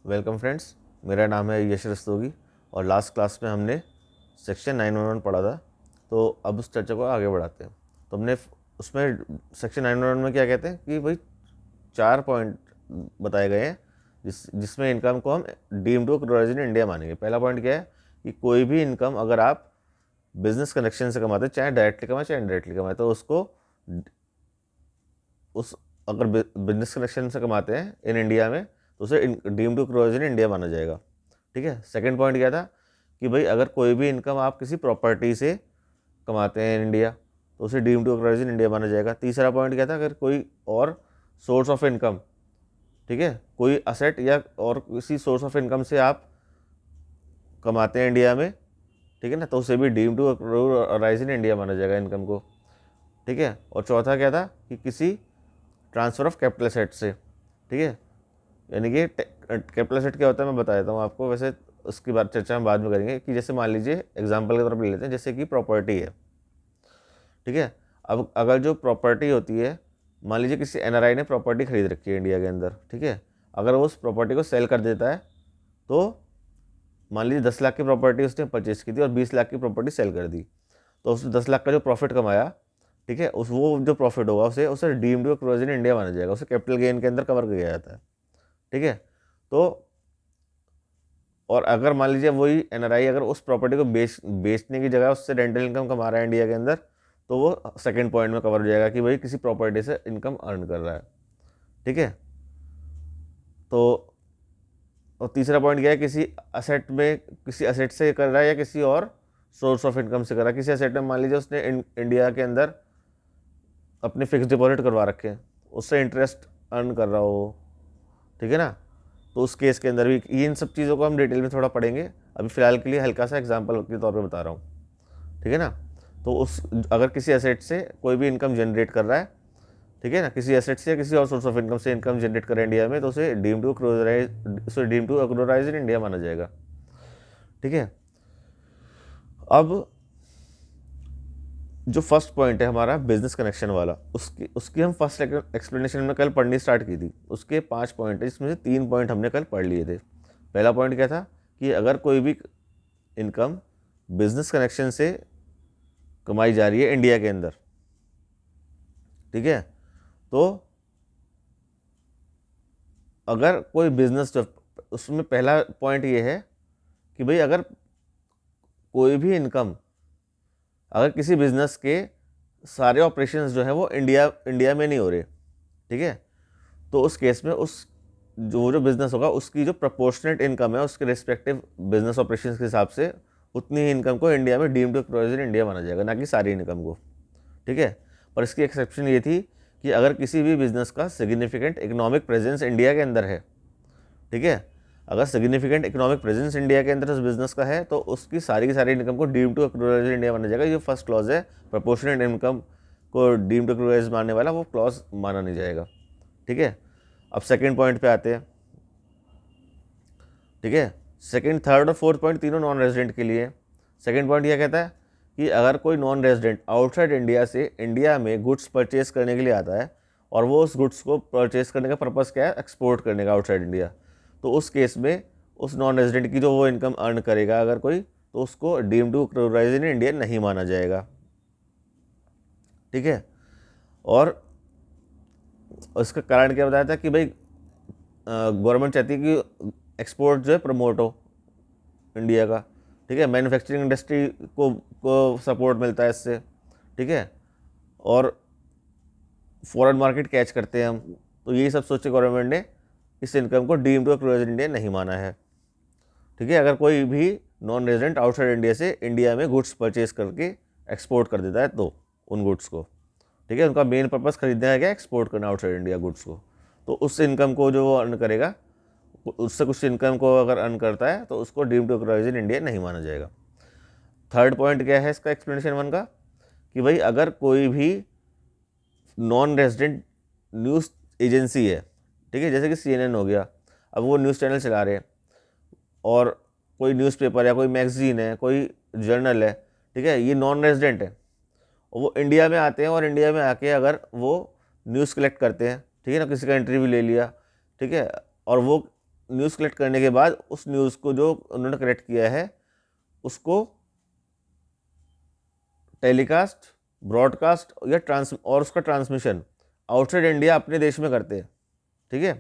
Welcome friends, मेरा नाम है यश रस्तोगी और लास्ट क्लास में हमने सेक्शन 911 पढ़ा था। तो अब उस चर्चा को आगे बढ़ाते हैं। तो हमने उसमें सेक्शन 911 में क्या कहते हैं कि भाई 4 पॉइंट बताए गए हैं जिसमें इनकम को हम डीम टू इन इंडिया मानेंगे। पहला पॉइंट क्या है कि कोई भी इनकम अगर आप बिजनेस कनेक्शन से कमाते हैं, चाहे डायरेक्टली कमाए चाहे इनडायरेक्टली कमाए, तो उसको उस अगर बिजनेस कनेक्शन से कमाते हैं इन इंडिया में तो उसे डीम टू इन इंडिया माना जाएगा। ठीक है। सेकंड पॉइंट क्या था कि भाई अगर कोई भी इनकम आप किसी प्रॉपर्टी से कमाते हैं इन इंडिया तो उसे डीम टू इन इंडिया माना जाएगा। तीसरा पॉइंट क्या था, अगर कोई और सोर्स ऑफ इनकम, ठीक है, कोई असेट या और किसी सोर्स ऑफ इनकम से आप कमाते हैं इंडिया में, ठीक है ना, तो उसे भी डीम टू इन इंडिया माना जाएगा इनकम को। ठीक है। और चौथा क्या था कि किसी ट्रांसफ़र ऑफ कैपिटल एसेट से, ठीक है, यानी कि कैपिटल एसेट क्या होता है मैं बता देता हूँ आपको। वैसे उसकी बात चर्चा हम बाद में करेंगे कि जैसे मान लीजिए एग्जांपल के तौर पर ले लेते हैं, जैसे कि प्रॉपर्टी है। ठीक है। अब अगर जो प्रॉपर्टी होती है, मान लीजिए किसी एनआरआई ने प्रॉपर्टी खरीद रखी है इंडिया के अंदर, ठीक है, अगर वो उस प्रॉपर्टी को सेल कर देता है तो मान लीजिए 10 लाख की प्रॉपर्टी उसने परचेज की थी और 20 लाख की प्रॉपर्टी सेल कर दी, तो उसने 10 लाख का जो प्रॉफिट कमाया, ठीक है, उस वो जो प्रॉफिट होगा उसे उसे deemed to close in India माना जाएगा, उसे कैपिटल गेन के अंदर कवर किया जाता है। ठीक है। तो और अगर मान लीजिए वही एनआरआई अगर उस प्रॉपर्टी को बेचने की जगह उससे रेंटल इनकम कमा रहा है इंडिया के अंदर, तो वो सेकंड पॉइंट में कवर हो जाएगा कि भाई किसी प्रॉपर्टी से इनकम अर्न कर रहा है। ठीक है। तो और तीसरा पॉइंट क्या है, किसी असेट में, किसी असेट से कर रहा है या किसी और सोर्स ऑफ इनकम से कर रहा है। किसी असेट में मान लीजिए उसने इंडिया के अंदर अपने फिक्स डिपॉजिट करवा रखे हैं, उससे इंटरेस्ट अर्न कर रहा हो, ठीक है ना, तो उस केस के अंदर भी इन सब चीज़ों को हम डिटेल में थोड़ा पढ़ेंगे। अभी फ़िलहाल के लिए हल्का सा एग्जांपल के तौर पे बता रहा हूँ। ठीक है ना। तो उस अगर किसी एसेट से कोई भी इनकम जनरेट कर रहा है, ठीक है ना, किसी एसेट से या किसी और सोर्स ऑफ इनकम से इनकम जनरेट कर रहा है इंडिया में, तो उसे डीम टू अक्रोराइज इन इंडिया माना जाएगा। ठीक है। अब जो फर्स्ट पॉइंट है हमारा बिजनेस कनेक्शन वाला, उसकी उसकी हम फर्स्ट एक्सप्लेनेशन में कल पढ़नी स्टार्ट की थी। उसके 5 पॉइंट है, जिसमें से 3 पॉइंट हमने कल पढ़ लिए थे। पहला पॉइंट क्या था कि अगर कोई भी इनकम बिजनेस कनेक्शन से कमाई जा रही है इंडिया के अंदर, ठीक है, तो अगर कोई बिजनेस, उसमें पहला पॉइंट ये है कि भाई अगर कोई भी इनकम, अगर किसी बिजनेस के सारे ऑपरेशंस जो है वो इंडिया में नहीं हो रहे, ठीक है, तो उस केस में उस जो बिज़नेस होगा उसकी जो प्रपोर्शनेट इनकम है उसके रिस्पेक्टिव बिजनेस ऑपरेशंस के हिसाब से उतनी ही इनकम को इंडिया में deemed to close in India माना जाएगा, ना कि सारी इनकम को। ठीक है। पर इसकी एक्सेप्शन ये थी कि अगर किसी भी बिजनेस का सिग्निफिकेंट इकोनॉमिक प्रेजेंस इंडिया के अंदर है, ठीक है, अगर सिग्निफिकेंट इकोनॉमिक प्रेजेंस इंडिया के अंदर उस बिजनेस का है तो उसकी सारी की सारी इनकम को डीम टू एक्रोलाइज इंडिया माना जाएगा। ये फर्स्ट क्लॉज है, प्रपोर्शनेट इनकम को डीम टू एक्रोलाइज मानने वाला वो क्लॉज माना नहीं जाएगा। ठीक है। अब सेकंड पॉइंट पे आते हैं। ठीक है। सेकंड, थर्ड और फोर्थ पॉइंट तीनों नॉन रेजिडेंट के लिए। सेकंड पॉइंट यह कहता है कि अगर कोई नॉन रेजिडेंट आउटसाइड इंडिया से इंडिया में गुड्स परचेज करने के लिए आता है और वो उस गुड्स को परचेज करने का पर्पज़ क्या है, एक्सपोर्ट करने का आउटसाइड इंडिया, तो उस केस में उस नॉन रेजिडेंट की जो वो इनकम अर्न करेगा अगर कोई, तो उसको डीम टू क्लोराइज इन इंडिया नहीं माना जाएगा। ठीक है। और उसका कारण क्या बताया था कि भाई गवर्नमेंट चाहती है कि एक्सपोर्ट जो है प्रमोट हो इंडिया का। ठीक है। मैन्युफैक्चरिंग इंडस्ट्री को सपोर्ट मिलता है इससे। ठीक है। और फॉरेन मार्केट कैच करते हैं हम, तो यही सब सोचे गवर्नमेंट ने इस इनकम को डीम टू क्लोज इंडिया नहीं माना है। ठीक है। अगर कोई भी नॉन रेजिडेंट आउटसाइड इंडिया से इंडिया में गुड्स परचेज करके एक्सपोर्ट कर देता है तो उन गुड्स को, ठीक है, उनका मेन पर्पज़ खरीदना है क्या, एक्सपोर्ट करना आउटसाइड इंडिया गुड्स को, तो उस इनकम को जो वो अर्न करेगा, उससे कुछ इनकम को अगर अर्न करता है तो उसको deem to close in India नहीं माना जाएगा। थर्ड पॉइंट क्या है इसका एक्सप्लेनेशन वन का कि भाई अगर कोई भी नॉन रेजिडेंट न्यूज़ एजेंसी है, ठीक है, जैसे कि CNN हो गया, अब वो न्यूज़ चैनल चला रहे हैं और कोई न्यूज़पेपर या कोई मैगजीन है, कोई जर्नल है, ठीक है, ये नॉन रेजिडेंट है और वो इंडिया में आते हैं और इंडिया में आके अगर वो न्यूज़ कलेक्ट करते हैं, ठीक है ना, किसी का इंटरव्यू ले लिया, ठीक है, और वो न्यूज़ कलेक्ट करने के बाद उस न्यूज़ को जो उन्होंने कलेक्ट किया है उसको टेलीकास्ट, ब्रॉडकास्ट या और उसका ट्रांसमिशन आउटसाइड इंडिया अपने देश में करते हैं, ठीक है।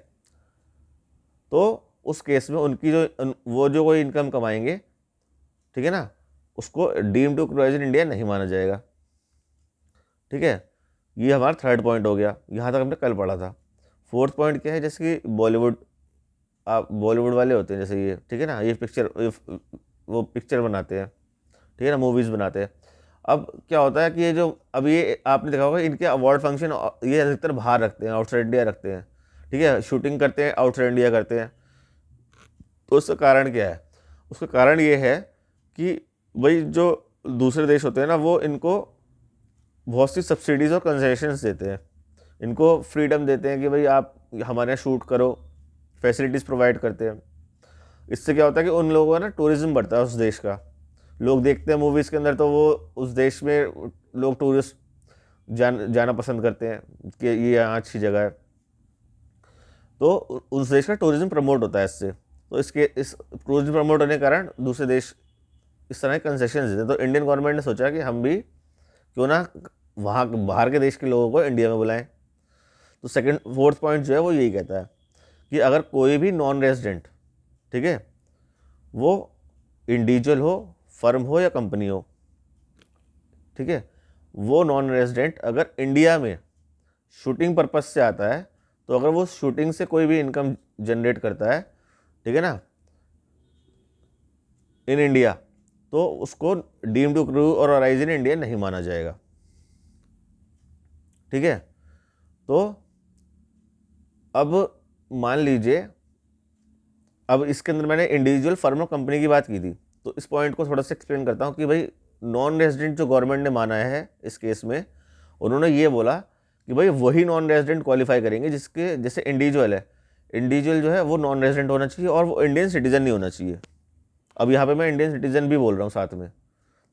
तो उस केस में उनकी वो जो कोई इनकम कमाएंगे, ठीक है ना, उसको deem to accrue as in India नहीं माना जाएगा, ठीक है। ये हमारा थर्ड पॉइंट हो गया, यहाँ तक हमने कल पढ़ा था। फोर्थ पॉइंट क्या है, जैसे कि बॉलीवुड वाले होते हैं जैसे ये, ठीक है ना, वो पिक्चर बनाते हैं, ठीक है ना, मूवीज़ बनाते हैं। अब क्या होता है कि ये जो अब ये आपने देखा होगा इनके अवार्ड फंक्शन ये अधिकतर बाहर रखते हैं, आउटसाइड इंडिया रखते हैं, ठीक है, शूटिंग करते हैं आउटसाइड इंडिया करते हैं। तो उसका कारण क्या है? उसका कारण ये है कि भाई जो दूसरे देश होते हैं ना, वो इनको बहुत सी सब्सिडीज़ और कंसेशंस देते हैं, इनको फ्रीडम देते हैं कि भाई आप हमारे यहाँ शूट करो, फैसिलिटीज़ प्रोवाइड करते हैं। इससे क्या होता है कि उन लोगों का ना टूरिज़्म बढ़ता है उस देश का, लोग देखते हैं मूवीज़ के अंदर, तो वो उस देश में लोग टूरिस्ट जाना पसंद करते हैं कि ये यहाँ अच्छी जगह है, तो उस देश का टूरिज़्म प्रमोट होता है इससे। तो इस टूरिज़्म प्रमोट होने के कारण दूसरे देश इस तरह के कंसेशन देते हैं। तो इंडियन गवर्नमेंट ने सोचा कि हम भी क्यों ना वहाँ बाहर के देश के लोगों को इंडिया में बुलाएं। तो फोर्थ पॉइंट जो है वो यही कहता है कि अगर कोई भी नॉन रेजिडेंट, ठीक है, वो इंडिविजुअल हो, फर्म हो या कंपनी हो, ठीक है, वो नॉन रेजिडेंट अगर इंडिया में शूटिंग पर्पस से आता है, तो अगर वो शूटिंग से कोई भी इनकम जनरेट करता है, ठीक है ना, इन इंडिया, तो उसको डीम टू क्रू और अराइज इन इंडिया नहीं माना जाएगा, ठीक है। तो अब मान लीजिए, अब इसके अंदर मैंने इंडिविजुअल फर्म और कंपनी की बात की थी, तो इस पॉइंट को थोड़ा सा एक्सप्लेन करता हूँ कि भाई नॉन रेजिडेंट जो गवर्नमेंट ने माना है इस केस में, उन्होंने ये बोला कि भाई वही नॉन रेजिडेंट क्वालिफाई करेंगे जिसके जैसे इंडिविजुअल है, इंडिविजुअल जो है वो नॉन रेजिडेंट होना चाहिए और वो इंडियन सिटीजन नहीं होना चाहिए। अब यहाँ पे मैं इंडियन सिटीजन भी बोल रहा हूँ साथ में।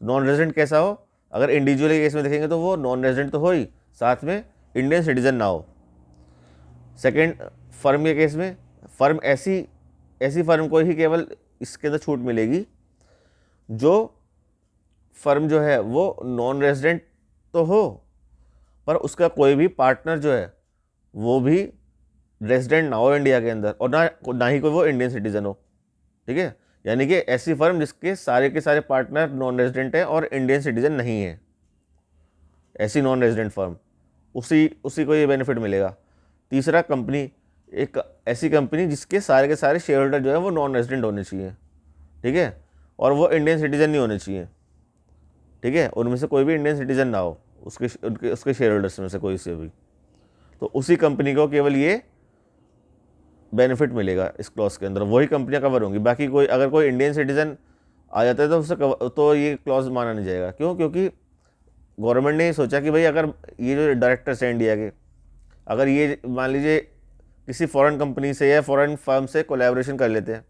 नॉन रेजिडेंट कैसा हो? अगर इंडिविजुअल के केस में देखेंगे तो वो नॉन रेजिडेंट तो हो ही, साथ में इंडियन सिटीजन ना हो। सेकेंड, फर्म के केस में, फर्म ऐसी फर्म को ही केवल इसके अंदर छूट मिलेगी जो फर्म जो है वो नॉन रेजिडेंट तो हो, पर उसका कोई भी पार्टनर जो है वो भी रेजिडेंट ना हो इंडिया के अंदर, और ना ही कोई वो इंडियन सिटीजन हो, ठीक है। यानी कि ऐसी फर्म जिसके सारे के सारे पार्टनर नॉन रेजिडेंट है और इंडियन सिटीजन नहीं है, ऐसी नॉन रेजिडेंट फर्म, उसी को ये बेनिफिट मिलेगा। तीसरा, कंपनी, एक ऐसी कंपनी जिसके सारे के सारे शेयर होल्डर जो है वो नॉन रेजिडेंट होने चाहिए, ठीक है, और वो इंडियन सिटीजन नहीं होने चाहिए, ठीक है, उनमें से कोई भी इंडियन सिटीजन ना हो, उसके शेयर होल्डर्स में से कोई से भी, तो उसी कंपनी को केवल ये बेनिफिट मिलेगा इस क्लॉज के अंदर, वही कंपनियां कवर होंगी। बाकी अगर कोई इंडियन सिटीजन आ जाता है तो ये क्लॉज माना नहीं जाएगा। क्यों? क्योंकि गवर्नमेंट ने सोचा कि भाई अगर ये जो डायरेक्टर्स हैं इंडिया के, अगर ये मान लीजिए किसी फॉरेन कंपनी से या फॉरेन फर्म से कोलैबोरेशन कर लेते हैं,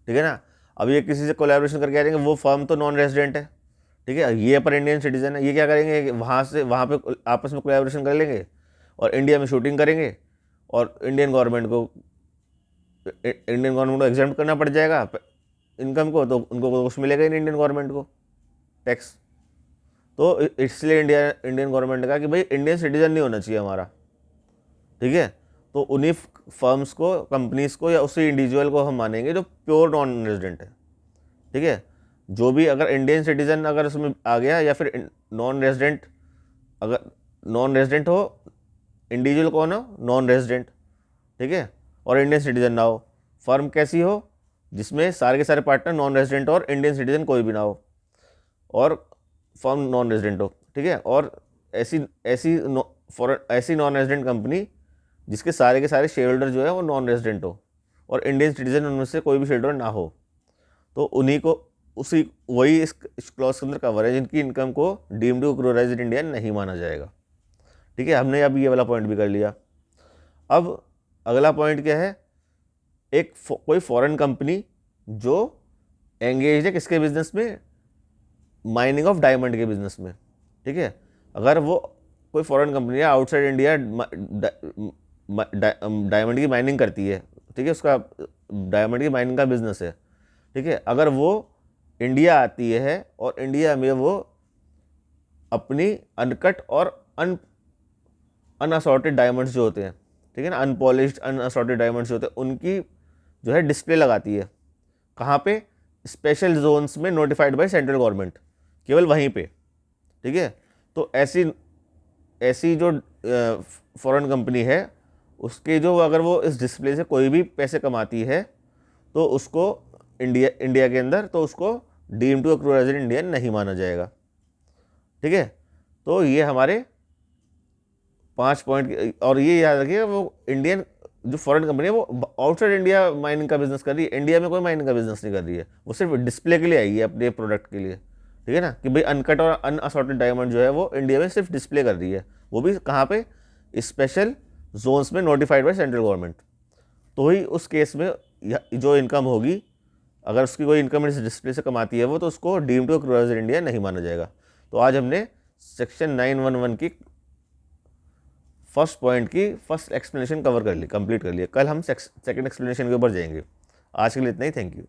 ठीक है ना, अब ये किसी से कोलैबोरेशन करके आ जाएंगे, वो फर्म तो नॉन रेजिडेंट है, ठीक है, ये पर इंडियन सिटीजन है, ये क्या करेंगे, वहाँ पे आपस में कोलैबोरेशन कर लेंगे और इंडिया में शूटिंग करेंगे, और इंडियन गवर्नमेंट को एग्जाम्प्ट करना पड़ जाएगा इनकम को, तो उनको कुछ मिलेगा ही नहीं इंडियन गवर्नमेंट को, टैक्स। तो इसलिए इंडियन गवर्नमेंट ने कहा कि भाई इंडियन सिटीजन नहीं होना चाहिए हमारा, ठीक है, तो उन्हीं फर्म्स को, कंपनीज को या उसी इंडिविजुअल को हम मानेंगे जो प्योर नॉन रेजिडेंट है, ठीक है। जो भी अगर इंडियन सिटीजन अगर उसमें आ गया, या फिर नॉन रेजिडेंट, अगर नॉन रेजिडेंट हो, इंडिविजुअल कौन हो, नॉन रेजिडेंट, ठीक है, और इंडियन सिटीजन ना हो, फर्म कैसी हो, जिसमें सारे के सारे पार्टनर नॉन रेजिडेंट और इंडियन सिटीजन कोई भी ना हो, और फर्म नॉन रेजिडेंट हो, ठीक है, और ऐसी नॉन रेजिडेंट कंपनी जिसके सारे के सारे शेयर होल्डर जो है वो नॉन रेजिडेंट हो और इंडियन सिटीजन उनमें से कोई भी शेयर होल्डर ना हो, तो उन्हीं को वही इस क्लॉज के अंदर कवर है जिनकी इनकम को deemed to accrue resident India नहीं माना जाएगा, ठीक है। हमने अब ये वाला पॉइंट भी कर लिया। अब अगला पॉइंट क्या है, कोई फॉरेन कंपनी जो एंगेज है किसके बिजनेस में, माइनिंग ऑफ डायमंड के बिजनेस में, ठीक है, अगर वो कोई फॉरेन कंपनी है आउटसाइड इंडिया डायमंड की माइनिंग करती है, ठीक है, उसका डायमंड की माइनिंग का बिजनेस है, ठीक है, अगर वो इंडिया आती है और इंडिया में वो अपनी अनकट और अनअसॉर्टेड डायमंड्स जो होते हैं, ठीक है ना, अनपॉलिश्ड अनअसॉर्टेड डायमंड्स जो होते हैं, उनकी जो है डिस्प्ले लगाती है, कहाँ पे, स्पेशल जोन्स में नोटिफाइड बाय सेंट्रल गवर्नमेंट, केवल वहीं पे, ठीक है। तो ऐसी ऐसी जो फॉरेन कंपनी है, उसके जो अगर वो इस डिस्प्ले से कोई भी पैसे कमाती है तो उसको इंडिया के अंदर तो उसको deem to accrue as an Indian नहीं माना जाएगा, ठीक है। तो ये हमारे 5 पॉइंट, और ये याद रखिए वो इंडियन जो फॉरेन कंपनी है वो आउटसाइड इंडिया माइनिंग का बिजनेस कर रही है, इंडिया में कोई माइनिंग का बिजनेस नहीं कर रही है, वो सिर्फ डिस्प्ले के लिए आई है अपने प्रोडक्ट के लिए, ठीक है ना, कि भाई अनकट और अनअसॉर्टेड डायमंड जो है वो इंडिया में सिर्फ डिस्प्ले कर रही है, वो भी कहाँ पे, स्पेशल जोन्स में नोटिफाइड बाय सेंट्रल गवर्नमेंट। तो ही उस केस में जो इनकम होगी, अगर उसकी कोई इनकम इस डिस्प्ले से कमाती है वो, तो उसको deem to accrue as an Indian नहीं माना जाएगा। तो आज हमने सेक्शन 911 की फर्स्ट पॉइंट की फर्स्ट एक्सप्लेनेशन कवर कर ली, कंप्लीट कर लिया। कल हम सेकंड एक्सप्लेनेशन के ऊपर जाएंगे। आज के लिए इतना ही, थैंक यू।